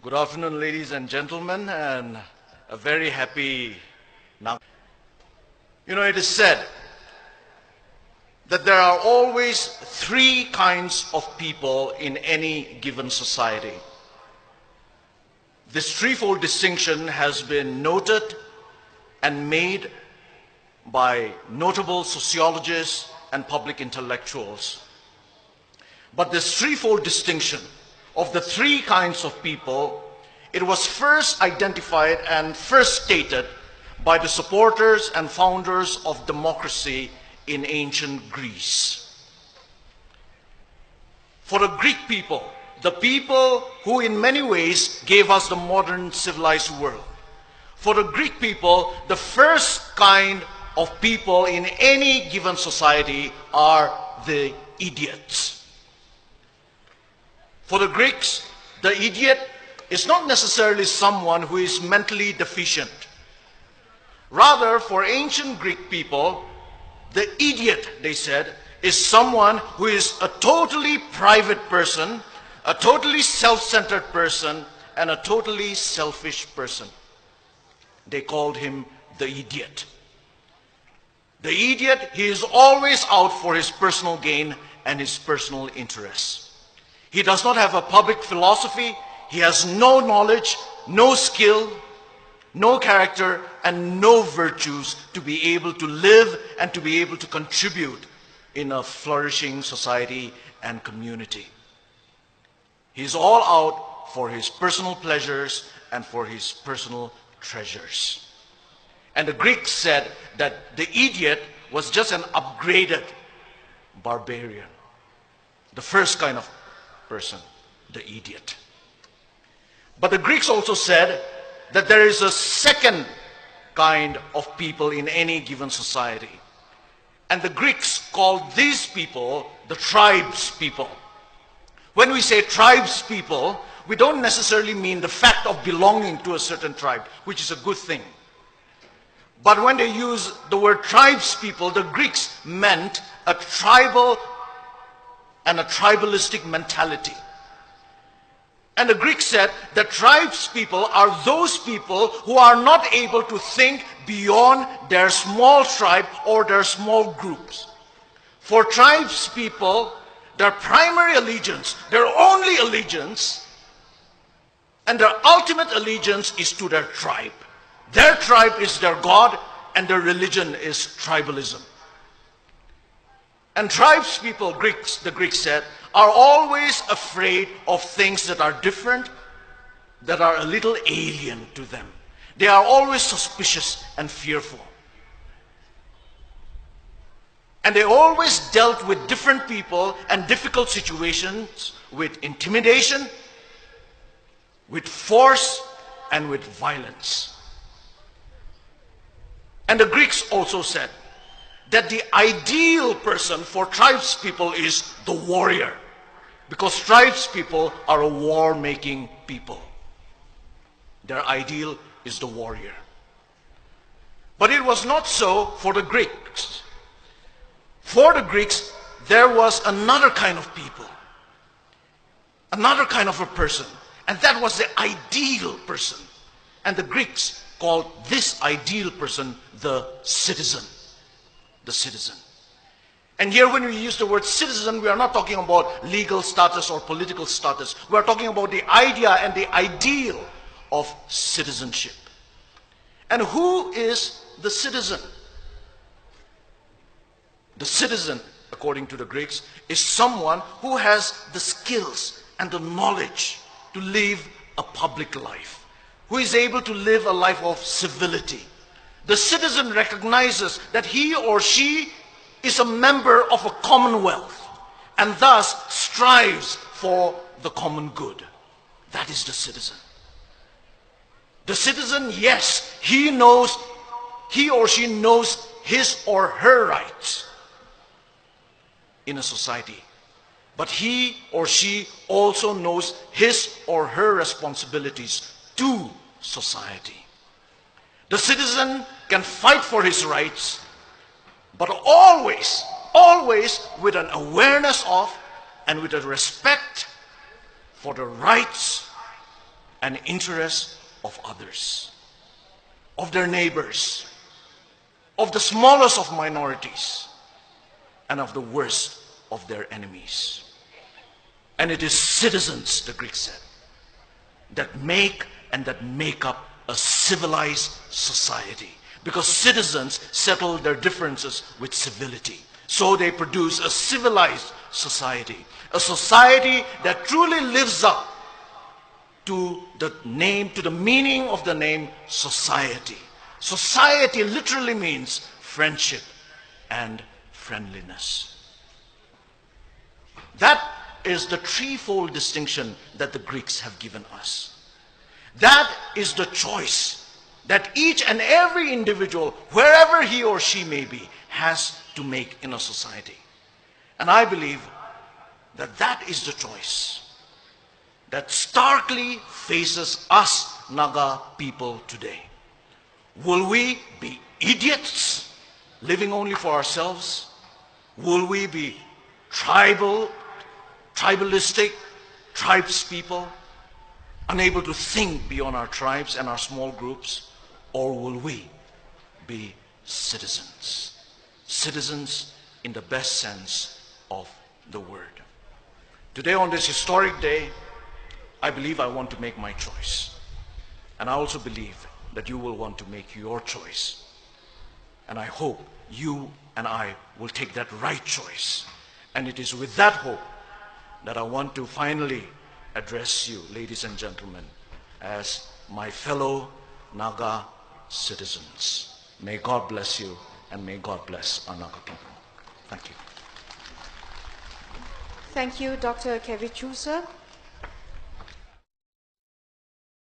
Good afternoon, ladies and gentlemen, and a very happy now. It is said that there are always three kinds of people in any given society. This threefold distinction has been noted and made by notable sociologists and public intellectuals. But this threefold distinction of the three kinds of people, it was first identified and first stated by the supporters and founders of democracy in ancient Greece. For the Greek people, the people who in many ways gave us the modern civilized world, for the Greek people, the first kind of people in any given society are the idiots. For the Greeks, the idiot is not necessarily someone who is mentally deficient. Rather, for ancient Greek people, the idiot, they said, is someone who is a totally private person, a totally self-centered person, and a totally selfish person. They called him the idiot. The idiot, he is always out for his personal gain and his personal interests. He does not have a public philosophy. He has no knowledge, no skill, no character, and no virtues to be able to live and to be able to contribute in a flourishing society and community. He's all out for his personal pleasures and for his personal treasures. And the Greeks said that the idiot was just an upgraded barbarian. The first kind of person, the idiot. But the Greeks also said that there is a second kind of people in any given society. And the Greeks called these people the tribes people. When we say tribes people, we don't necessarily mean the fact of belonging to a certain tribe, which is a good thing. But when they use the word tribes people, the Greeks meant a tribal and a tribalistic mentality. And the Greeks said that tribes people are those people who are not able to think beyond their small tribe or their small groups. For tribes people, their primary allegiance, their only allegiance, and their ultimate allegiance is to their tribe. Their tribe is their God, and their religion is tribalism. And tribes people, the Greeks said, are always afraid of things that are different, that are a little alien to them. They are always suspicious and fearful. And they always dealt with different people and difficult situations with intimidation, with force, and with violence. And the Greeks also said that the ideal person for tribes people is the warrior, because tribes people are a war-making people. Their ideal is the warrior. But it was not so for the Greeks. For the Greeks, there was another kind of people, another kind of a person, and that was the ideal person. And the Greeks called this ideal person the citizen. The citizen. And here when we use the word citizen, we are not talking about legal status or political status. We are talking about the idea and the ideal of citizenship. And who is the citizen? The citizen, according to the Greeks, is someone who has the skills and the knowledge to live a public life, who is able to live a life of civility. The citizen recognizes that he or she is a member of a commonwealth and thus strives for the common good. That is the citizen. The citizen, yes, he or she knows his or her rights in a society. But he or she also knows his or her responsibilities to society. The citizen can fight for his rights, but always with an awareness of and with a respect for the rights and interests of others, of their neighbors, of the smallest of minorities, and of the worst of their enemies. And it is citizens, the Greeks said, that make and that make up a civilized society. Because citizens settle their differences with civility. So they produce a civilized society. A society that truly lives up to the name, to the meaning of the name society. Society literally means friendship and friendliness. That is the threefold distinction that the Greeks have given us. That is the choice that each and every individual, wherever he or she may be, has to make in a society. And I believe that that is the choice that starkly faces us Naga people today. Will we be idiots, living only for ourselves? Will we be tribalistic, tribes people, unable to think beyond our tribes and our small groups? Or will we be citizens? Citizens in the best sense of the word. Today, on this historic day, I believe I want to make my choice. And I also believe that you will want to make your choice. And I hope you and I will take that right choice. And it is with that hope that I want to finally address you, ladies and gentlemen, as my fellow Naga citizens. May God bless you, and may God bless our Naga people. Thank you. Thank you, Dr. Kevichusa.